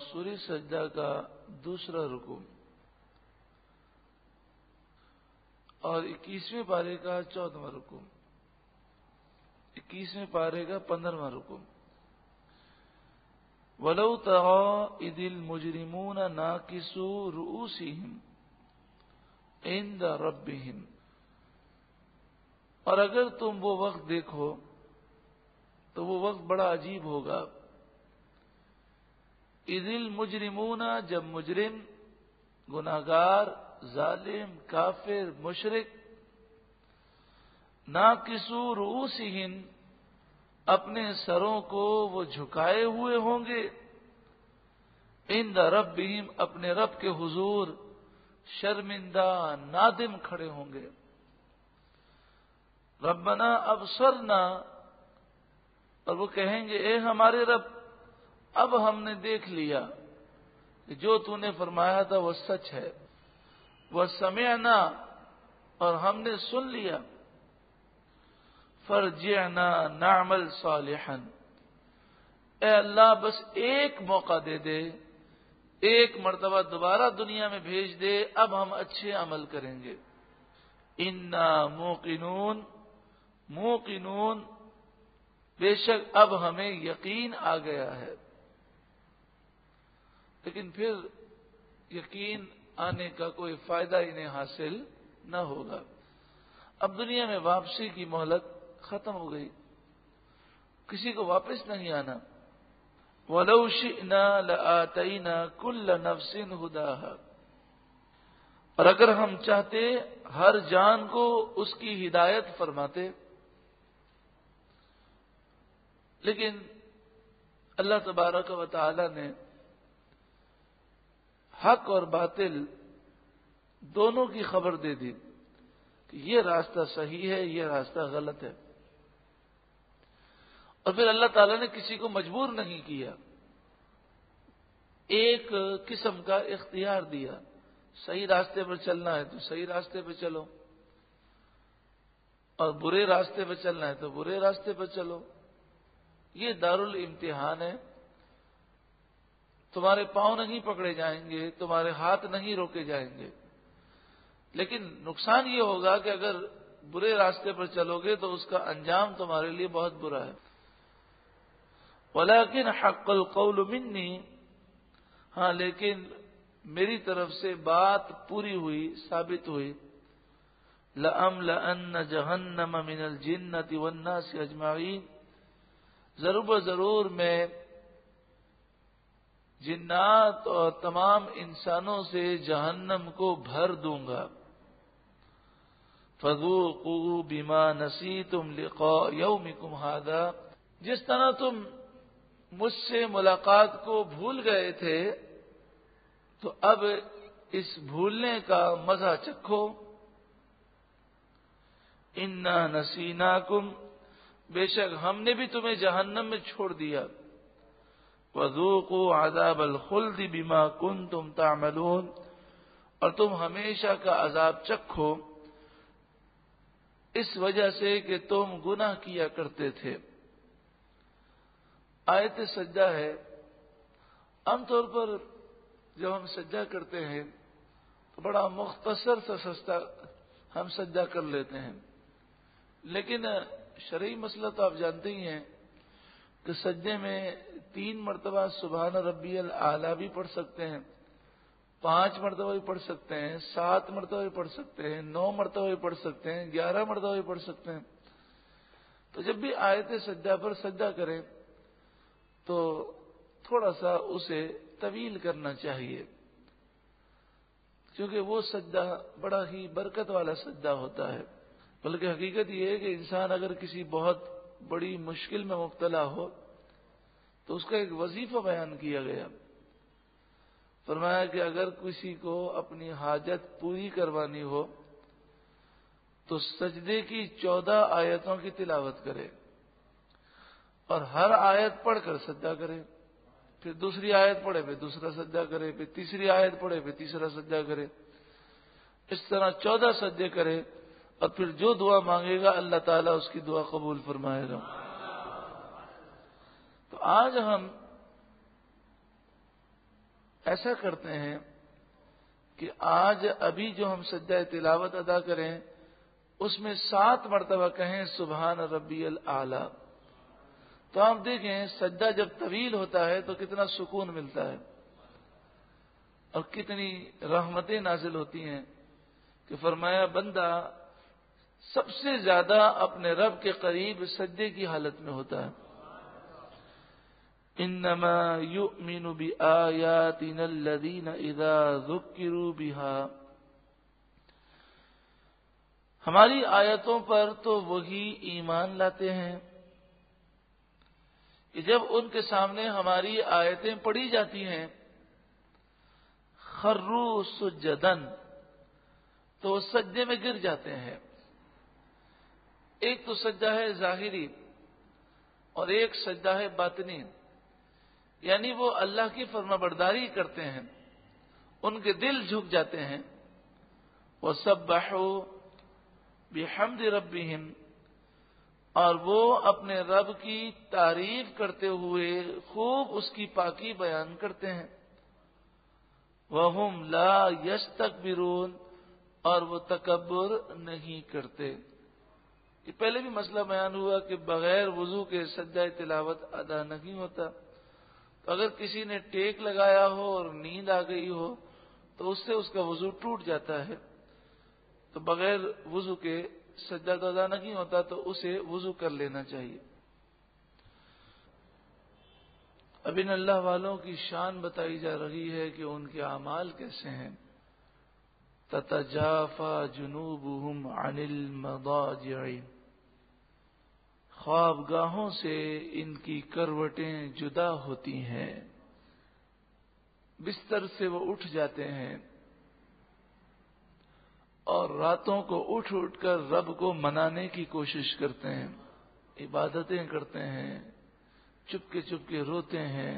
سورہ سجدہ کا دوسرا رکوع اور 21ویں پارے کا 14واں رکوع، 21ویں پارے کا 15واں رکوع۔ وَلَوْ تَرَىٰ إِذِ الْمُجْرِمُونَ نَاكِسُو رُءُوسِهِمْ عِندَ رَبِّهِمْ، اور اگر تم وہ وقت دیکھو تو وہ وقت بڑا عجیب ہوگا۔ اذ المجرمون، جب مجرم، گناہگار، ظالم، کافر، مشرک، ناکسو رؤوسہم، اپنے سروں کو وہ جھکائے ہوئے ہوں گے، عند ربہم، اپنے رب کے حضور شرمندہ نادم کھڑے ہوں گے۔ ربنا ابصرنا، اور وہ کہیں گے اے ہمارے رب، اب ہم نے دیکھ لیا کہ جو تو نے فرمایا تھا وہ سچ ہے، وہ سمعنا، اور ہم نے سن لیا، فرجعنا نعمل صالحا، اے اللہ بس ایک موقع دے دے، ایک مرتبہ دوبارہ دنیا میں بھیج دے، اب ہم اچھے عمل کریں گے۔ انا موقنون، موقنون، بے شک اب ہمیں یقین آ گیا ہے۔ لیکن پھر یقین آنے کا کوئی فائدہ انہیں حاصل نہ ہوگا۔ اب دنیا میں واپسی کی مہلت ختم ہو گئی، کسی کو واپس نہیں آنا۔ وَلَوْ شِئْنَا لَآتَيْنَا كُلَّ نَفْسٍ هُدَاهَا، اور اگر ہم چاہتے ہر جان کو اس کی ہدایت فرماتے، لیکن اللہ تبارک و تعالی نے حق اور باطل دونوں کی خبر دے دی کہ یہ راستہ صحیح ہے، یہ راستہ غلط ہے، اور پھر اللہ تعالی نے کسی کو مجبور نہیں کیا، ایک قسم کا اختیار دیا۔ صحیح راستے پر چلنا ہے تو صحیح راستے پہ چلو، اور برے راستے پہ چلنا ہے تو برے راستے پہ چلو۔ یہ دارالامتحان ہے، تمہارے پاؤں نہیں پکڑے جائیں گے، تمہارے ہاتھ نہیں روکے جائیں گے، لیکن نقصان یہ ہوگا کہ اگر برے راستے پر چلو گے تو اس کا انجام تمہارے لیے بہت برا ہے۔ وَلَٰكِنْ حَقَّ الْقَوْلُ مِنِّي، ہاں لیکن میری طرف سے بات پوری ہوئی، ثابت ہوئی۔ لَأَمْلَأَنَّ جَهَنَّمَ مِنَ الْجِنَّةِ وَالنَّاسِ أَجْمَعِينَ، ضرور میں جنات اور تمام انسانوں سے جہنم کو بھر دوں گا۔ فَذُوقُوا بِمَا نَسِيتُمْ لِقَاءَ يَوْمِكُمْ هَٰذَا، جس طرح تم مجھ سے ملاقات کو بھول گئے تھے تو اب اس بھولنے کا مزہ چکھو۔ اِنَّا نَسِينَاكُمْ، بے شک ہم نے بھی تمہیں جہنم میں چھوڑ دیا۔ وَذُوقُوا عَذَابَ الْخُلْدِ بِمَا كُنتُمْ تَعْمَلُونَ، اور تم ہمیشہ کا عذاب چکھو اس وجہ سے کہ تم گناہ کیا کرتے تھے۔ آیت سجدہ ہے، عام طور پر جب ہم سجدہ کرتے ہیں تو بڑا مختصر سا سجدہ ہم سجدہ کر لیتے ہیں، لیکن شرعی مسئلہ تو آپ جانتے ہی ہیں کہ سجدے میں 3 مرتبہ سبحان ربی الاعلیٰ بھی پڑھ سکتے ہیں، 5 مرتبہ بھی پڑھ سکتے ہیں، 7 مرتبہ بھی پڑھ سکتے ہیں، 9 مرتبہ بھی پڑھ سکتے ہیں، 11 مرتبہ بھی پڑھ سکتے ہیں۔ تو جب بھی آیت سجدہ پر سجدہ کریں تو تھوڑا سا اسے طویل کرنا چاہیے، کیونکہ وہ سجدہ بڑا ہی برکت والا سجدہ ہوتا ہے۔ بلکہ حقیقت یہ ہے کہ انسان اگر کسی بہت بڑی مشکل میں مبتلا ہو تو اس کا ایک وظیفہ بیان کیا گیا، فرمایا کہ اگر کسی کو اپنی حاجت پوری کروانی ہو تو سجدے کی 14 آیتوں کی تلاوت کرے اور ہر آیت پڑھ کر سجدہ کرے، پھر دوسری آیت پڑھے پھر دوسرا سجدہ کرے، پھر تیسری آیت پڑھے پھر تیسرا سجدہ کرے، اس طرح 14 سجدے کرے، اور پھر جو دعا مانگے گا اللہ تعالیٰ اس کی دعا قبول فرمائے گا۔ تو آج ہم ایسا کرتے ہیں کہ آج ابھی جو ہم سجدہ تلاوت ادا کریں اس میں 7 مرتبہ کہیں سبحان ربی الاعلی، تو آپ دیکھیں سجدہ جب طویل ہوتا ہے تو کتنا سکون ملتا ہے اور کتنی رحمتیں نازل ہوتی ہیں کہ فرمایا بندہ سب سے زیادہ اپنے رب کے قریب سجدے کی حالت میں ہوتا ہے۔ انما یؤمن بآیاتنا الذین اذا ذکروا بها، ہماری آیتوں پر تو وہی ایمان لاتے ہیں کہ جب ان کے سامنے ہماری آیتیں پڑھی جاتی ہیں خروا سجدن، تو وہ سجدے میں گر جاتے ہیں۔ ایک تو سجدہ ہے ظاہری اور ایک سجدہ ہے باطنی، یعنی وہ اللہ کی فرمانبرداری کرتے ہیں، ان کے دل جھک جاتے ہیں۔ وَسَبَّحُوا بِحَمْدِ رَبِّهِمْ، اور وہ اپنے رب کی تعریف کرتے ہوئے خوب اس کی پاکی بیان کرتے ہیں۔ وَهُمْ لَا يَسْتَكْبِرُونَ، اور وہ تکبر نہیں کرتے۔ یہ پہلے بھی مسئلہ بیان ہوا کہ بغیر وضو کے سجدہ تلاوت ادا نہیں ہوتا، تو اگر کسی نے ٹیک لگایا ہو اور نیند آ گئی ہو تو اس سے اس کا وضو ٹوٹ جاتا ہے، تو بغیر وضو کے سجدہ تو ادا نہیں ہوتا، تو اسے وضو کر لینا چاہیے۔ اب ان اللہ والوں کی شان بتائی جا رہی ہے کہ ان کے اعمال کیسے ہیں۔ تتجافى جنوبهم عن المضاجع، خوابگاہوں سے ان کی کروٹیں جدا ہوتی ہیں، بستر سے وہ اٹھ جاتے ہیں اور راتوں کو اٹھ اٹھ کر رب کو منانے کی کوشش کرتے ہیں، عبادتیں کرتے ہیں، چپ کے روتے ہیں۔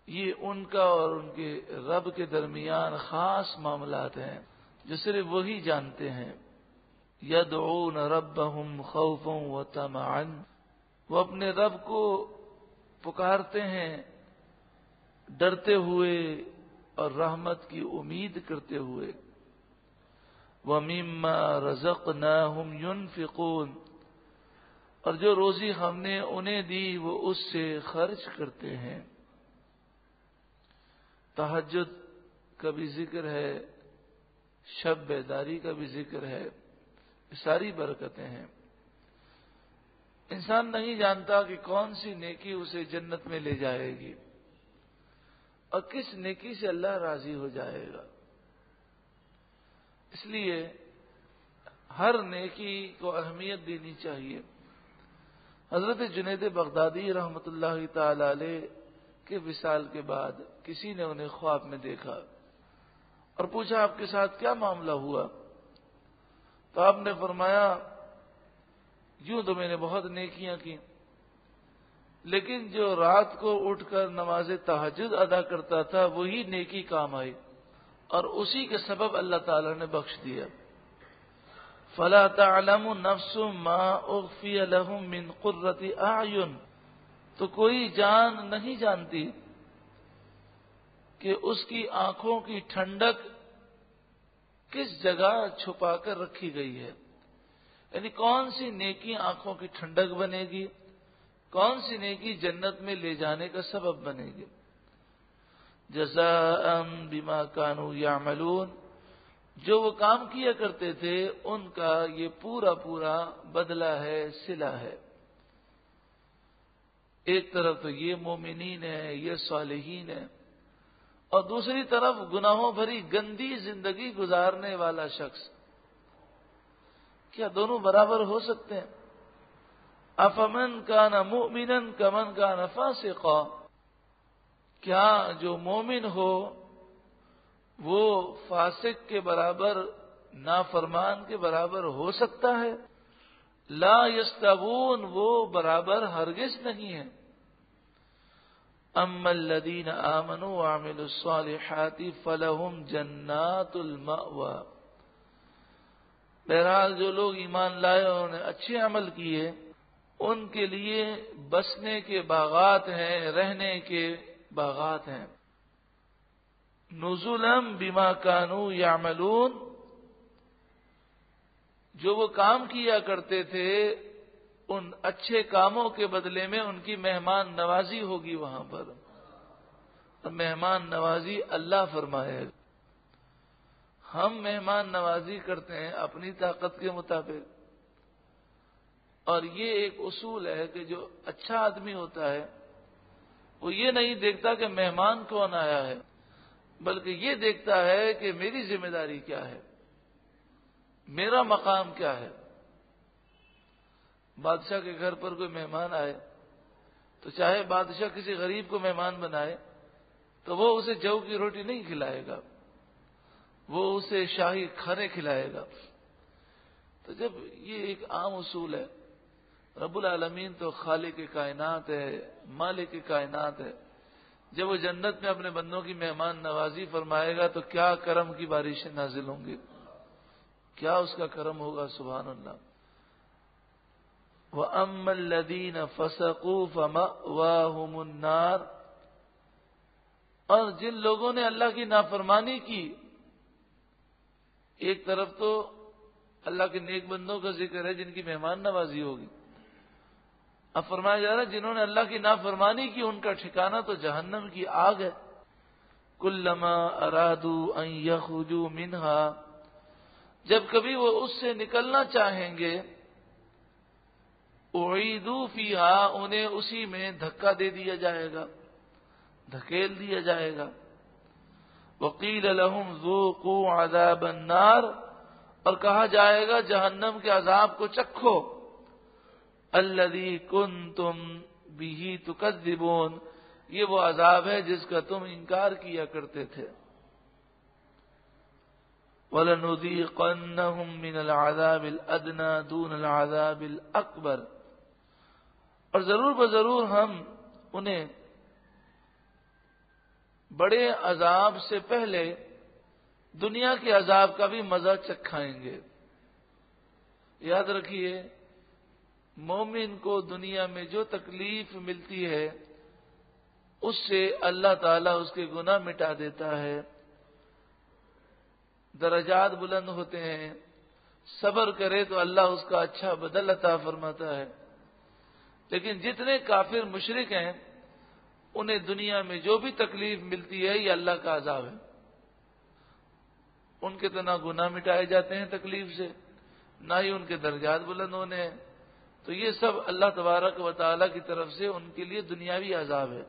یہ ان کا اور ان کے رب کے درمیان خاص معاملات ہیں جو صرف وہی جانتے ہیں۔ یدعون ربهم خوفا وطمعا، وہ اپنے رب کو پکارتے ہیں ڈرتے ہوئے اور رحمت کی امید کرتے ہوئے۔ وَمِمَّا رَزَقْنَاهُمْ يُنْفِقُونَ، اور جو روزی ہم نے انہیں دی وہ اس سے خرچ کرتے ہیں۔ تہجد کا بھی ذکر ہے، شب بیداری کا بھی ذکر ہے، یہ ساری برکتیں ہیں۔ انسان نہیں جانتا کہ کون سی نیکی اسے جنت میں لے جائے گی اور کس نیکی سے اللہ راضی ہو جائے گا، اس لیے ہر نیکی کو اہمیت دینی چاہیے۔ حضرت جنید بغدادی رحمۃ اللہ تعالی علیہ کے وصال کے بعد کسی نے انہیں خواب میں دیکھا اور پوچھا آپ کے ساتھ کیا معاملہ ہوا؟ تو آپ نے فرمایا یوں تو میں نے بہت نیکیاں کی، لیکن جو رات کو اٹھ کر نماز تہجد ادا کرتا تھا وہی نیکی کام آئی اور اسی کے سبب اللہ تعالی نے بخش دیا۔ فَلَا تَعْلَمُ نَفْسٌ مَا أُخْفِيَ لَهُم مِّن قُرَّةِ أَعْيُنٍ، تو کوئی جان نہیں جانتی کہ اس کی آنکھوں کی ٹھنڈک کس جگہ چھپا کر رکھی گئی ہے، یعنی کون سی نیکی آنکھوں کی ٹھنڈک بنے گی، کون سی نیکی جنت میں لے جانے کا سبب بنے گی۔ جزاء بما كانوا يعملون، جو وہ کام کیا کرتے تھے ان کا یہ پورا پورا بدلہ ہے، صلہ ہے۔ ایک طرف تو یہ مومنین ہے، یہ صالحین ہے، اور دوسری طرف گناہوں بھری گندی زندگی گزارنے والا شخص، کیا دونوں برابر ہو سکتے ہیں؟ افمن کان مؤمنا کمن کان فاسقا، کیا جو مومن ہو وہ فاسق کے برابر، نافرمان کے برابر ہو سکتا ہے؟ لا یستوون، وہ برابر ہرگز نہیں ہے۔ اما الذین آمنوا وعملوا الصالحات فلہم جنات المأوى، بہرحال جو لوگ ایمان لائے اور انہوں نے اچھے عمل کیے ان کے لیے بسنے کے باغات ہیں، رہنے کے باغات ہیں۔ نزلا بما كانوا يعملون، جو وہ کام کیا کرتے تھے ان اچھے کاموں کے بدلے میں ان کی مہمان نوازی ہوگی وہاں پر۔ اور مہمان نوازی اللہ فرمائے گا۔ ہم مہمان نوازی کرتے ہیں اپنی طاقت کے مطابق، اور یہ ایک اصول ہے کہ جو اچھا آدمی ہوتا ہے وہ یہ نہیں دیکھتا کہ مہمان کون آیا ہے، بلکہ یہ دیکھتا ہے کہ میری ذمہ داری کیا ہے، میرا مقام کیا ہے۔ بادشاہ کے گھر پر کوئی مہمان آئے تو چاہے بادشاہ کسی غریب کو مہمان بنائے تو وہ اسے جو کی روٹی نہیں کھلائے گا، وہ اسے شاہی کھانے کھلائے گا۔ تو جب یہ ایک عام اصول ہے، رب العالمین تو خالق کائنات ہے، مالک کائنات ہے، جب وہ جنت میں اپنے بندوں کی مہمان نوازی فرمائے گا تو کیا کرم کی بارشیں نازل ہوں گی، کیا اس کا کرم ہوگا، سبحان اللہ۔ وَأَمَّا الَّذِينَ فَسَقُوا فَمَأْوَاهُمُ النَّارُ، اور جن لوگوں نے اللہ کی نافرمانی کی، ایک طرف تو اللہ کے نیک بندوں کا ذکر ہے جن کی مہمان نوازی ہوگی، اب فرمایا جا رہا ہے جنہوں نے اللہ کی نافرمانی کی ان کا ٹھکانہ تو جہنم کی آگ ہے۔ کلما ارادوا ان یخرجوا منها، جب کبھی وہ اس سے نکلنا چاہیں گے، اعیدوا فیہا، انہیں اسی میں دھکا دے دیا جائے گا، دھکیل دیا جائے گا۔ وقیل لهم ذوقوا عذاب النار، اور کہا جائے گا جہنم کے عذاب کو چکھو۔ الذی کنتم بہ تکذبون، یہ وہ عذاب ہے جس کا تم انکار کیا کرتے تھے۔ وَلَنُذِيقَنَّهُم مِّنَ الْعَذَابِ الْأَدْنَىٰ دُونَ الْعَذَابِ الْأَكْبَرِ، اور ضرور بضرور ہم انہیں بڑے عذاب سے پہلے دنیا کے عذاب کا بھی مزہ چکھائیں گے۔ یاد رکھیے، مومن کو دنیا میں جو تکلیف ملتی ہے اس سے اللہ تعالیٰ اس کے گناہ مٹا دیتا ہے، درجات بلند ہوتے ہیں، صبر کرے تو اللہ اس کا اچھا بدل عطا فرماتا ہے۔ لیکن جتنے کافر مشرک ہیں انہیں دنیا میں جو بھی تکلیف ملتی ہے یہ اللہ کا عذاب ہے۔ ان کے تو نہ گناہ مٹائے جاتے ہیں تکلیف سے، نہ ہی ان کے درجات بلند ہونے ہیں، تو یہ سب اللہ تبارک و تعالیٰ کی طرف سے ان کے لیے دنیاوی عذاب ہے۔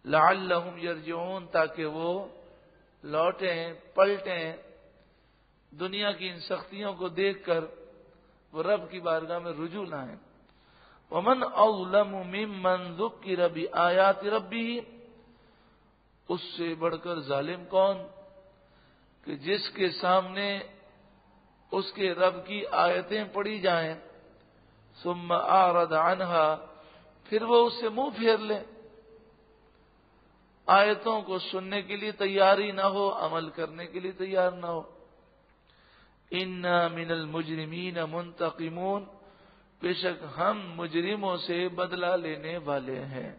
لعلہم یرجعون، تاکہ وہ لوٹیں پلٹیں، دنیا کی ان سختیوں کو دیکھ کر وہ رب کی بارگاہ میں رجوع لائیں۔ ومن اظلم ممن ذکر بآیات ربہ، اس سے بڑھ کر ظالم کون کہ جس کے سامنے اس کے رب کی آیتیں پڑھی جائیں، ثم اعرض عنہا، پھر وہ اس سے منہ پھیر لے، آیتوں کو سننے کے لیے تیاری نہ ہو، عمل کرنے کے لیے تیار نہ ہو۔ انا من المجرمین منتقمون، بے شک ہم مجرموں سے بدلہ لینے والے ہیں۔